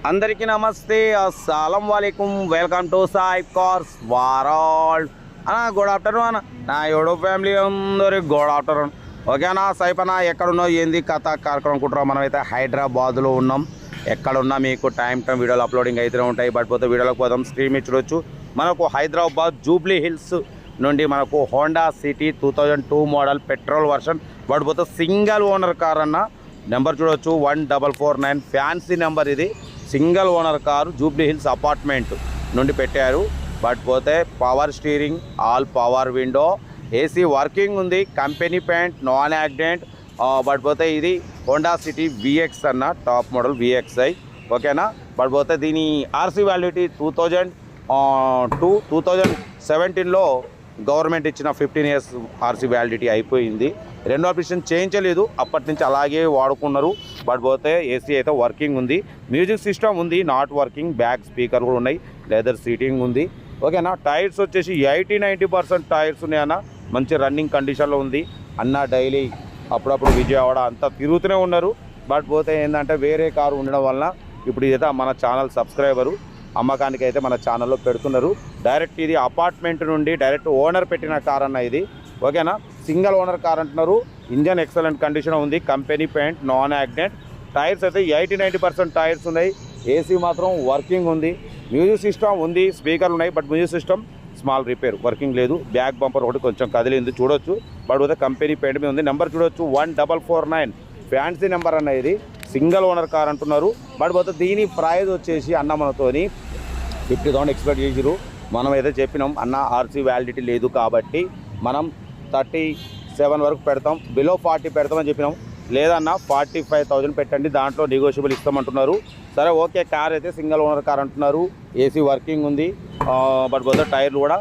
అందరికీ నమస్తే, అస్సలం వాలేకుమ్. Welcome to Sai cars world అన్న. గుడ్ ఆఫ్టర్నూన్ అన్న. నా యూట్యూబ్ ఫ్యామిలీ అందరికి గుడ్ ఆఫ్టర్నూన్. ఓకేనా సైప్ అన్న, ఎక్కడున్నావు ఏంది కథ కార్యక్రమం అనుకుంటున్నాం. మనమైతే హైదరాబాద్లో ఉన్నాం. ఎక్కడున్నా మీకు టైం వీడియోలు అప్లోడింగ్ అయితే ఉంటాయి. బట్ పోతే వీడియోలకు పోదాం, స్ట్రీమ్ చూడొచ్చు. మనకు హైదరాబాద్ జూబ్లీ హిల్స్ నుండి మనకు Honda City 2002 model petrol version పడిపోతే సింగిల్ ఓనర్ కార్ అన్న. నెంబర్ చూడవచ్చు 1449 ఫ్యాన్సీ నెంబర్. ఇది single owner car Jubilee Hills apartment నుండి పెట్టారు. బట్ పోతే power steering, all power window, AC working ఉంది, company paint, non accident. But పోతే ఇది హోండా సిటీ విఎక్స్ అన్న, టాప్ మోడల్ విఎక్స్ఐ. ఓకేనా. బట్ పోతే దీని ఆర్సీ వ్యాలిడిటీ 2017లో గవర్నమెంట్ ఇచ్చిన 15 ఇయర్స్ ఆర్సీ వ్యాలిడిటీ అయిపోయింది. రెండో ఆప్షన్ చేయించలేదు, అప్పటి నుంచి అలాగే వాడుకున్నారు. బట్ పోతే ఏసీ అయితే వర్కింగ్ ఉంది, మ్యూజిక్ సిస్టమ్ ఉంది, నాట్ వర్కింగ్, బ్యాక్ స్పీకర్ కూడా ఉన్నాయి, లెదర్ సీటింగ్ ఉంది. ఓకేనా. టైర్స్ వచ్చేసి 80-90% టైర్స్ ఉన్నాయన్న. మంచి రన్నింగ్ కండిషన్లో ఉంది అన్న. డైలీ అప్పుడప్పుడు విజయవాడ అంతా తిరుగుతూనే ఉన్నారు. బట్ పోతే ఏంటంటే వేరే కారు ఉండడం వలన ఇప్పుడు ఇదైతే మన ఛానల్ సబ్స్క్రైబరు అమ్మకానికి అయితే మన ఛానల్లో పెడుతున్నారు. డైరెక్ట్ ఇది అపార్ట్మెంట్ నుండి డైరెక్ట్ ఓనర్ పెట్టిన కార్ అన్న ఇది. ఓకేనా. సింగిల్ ఓనర్ కార్ అంటున్నారు. ఇంజన్ ఎక్సలెంట్ కండిషన్ ఉంది, company paint, non accident. Tyres అయితే 80-90% టైర్స్ ఉన్నాయి. ఏసీ మాత్రం వర్కింగ్ ఉంది, మ్యూజిక్ సిస్టమ్ ఉంది, స్పీకర్లు ఉన్నాయి. But music system small repair, working లేదు. బ్యాక్ బంపర్ ఒకటి కొంచెం కదిలింది చూడొచ్చు. బట్ పోతే కంపెనీ పెయింట్ మీద ఉంది. నెంబర్ చూడొచ్చు 1449 ఫ్యాన్సీ నెంబర్ అన్న. ఇది సింగిల్ ఓనర్ కార్ అంటున్నారు. బట్ పోతే దీని ప్రైజ్ వచ్చేసి అన్న మనతోని 50,000 ఎక్స్పెక్ట్ చేసిరు. మనం అయితే చెప్పినాం అన్న ఆర్సీ వ్యాలిడిటీ లేదు కాబట్టి మనం 37 వరకు పెడతాం, బిలో 40 పెడతామని చెప్పినాం. లేదన్నా 45,000 పెట్టండి, దాంట్లో నెగోషియబుల్ ఇస్తామంటున్నారు. సరే ఓకే. కార్ అయితే సింగిల్ ఓనర్ కార్ అంటున్నారు. ఏసీ వర్కింగ్ ఉంది. బట్ పోతే టైర్లు కూడా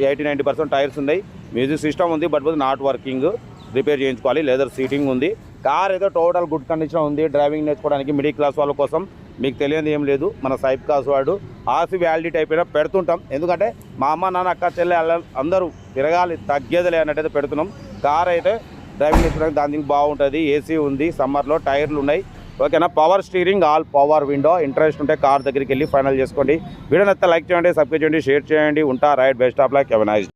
80-90% టైర్స్ ఉన్నాయి, మ్యూజిక్ సిస్టమ్ ఉంది. బట్ పోతే నాట్ వర్కింగ్, రిపేర్ చేయించుకోవాలి. లెదర్ సీటింగ్ ఉంది. కార్ ఏదో టోటల్ గుడ్ కండిషన్ ఉంది. డ్రైవింగ్ నేర్చుకోవడానికి మిడిల్ క్లాస్ వాళ్ళ కోసం మీకు తెలియదు ఏం లేదు. మన సైప్ కాస్ వాడు ఆర్సీ వ్యాలిడిటీ అయిపోయినా పెడుతుంటాం. ఎందుకంటే మా అమ్మ నాన్న అక్క చెల్లె అందరూ తిరగాలి, తగ్గేదిలే అన్నట్టయితే పెడుతున్నాం. కార్ అయితే డ్రైవింగ్ నేర్చుకోవడానికి దానికి బాగుంటుంది. ఏసీ ఉంది, సమ్మర్లో టైర్లు ఉన్నాయి. ఓకేనా. Power steering, all power window. Interest ఉంటే కార్ దగ్గరికి వెళ్ళి ఫైనల్ చేసుకోండి. వీడియో నచ్చితే లైక్ చేయండి, సబ్స్క్రైబ్ చేయండి, షేర్ చేయండి. ఉంటా. Right, best of luck, have a nice day.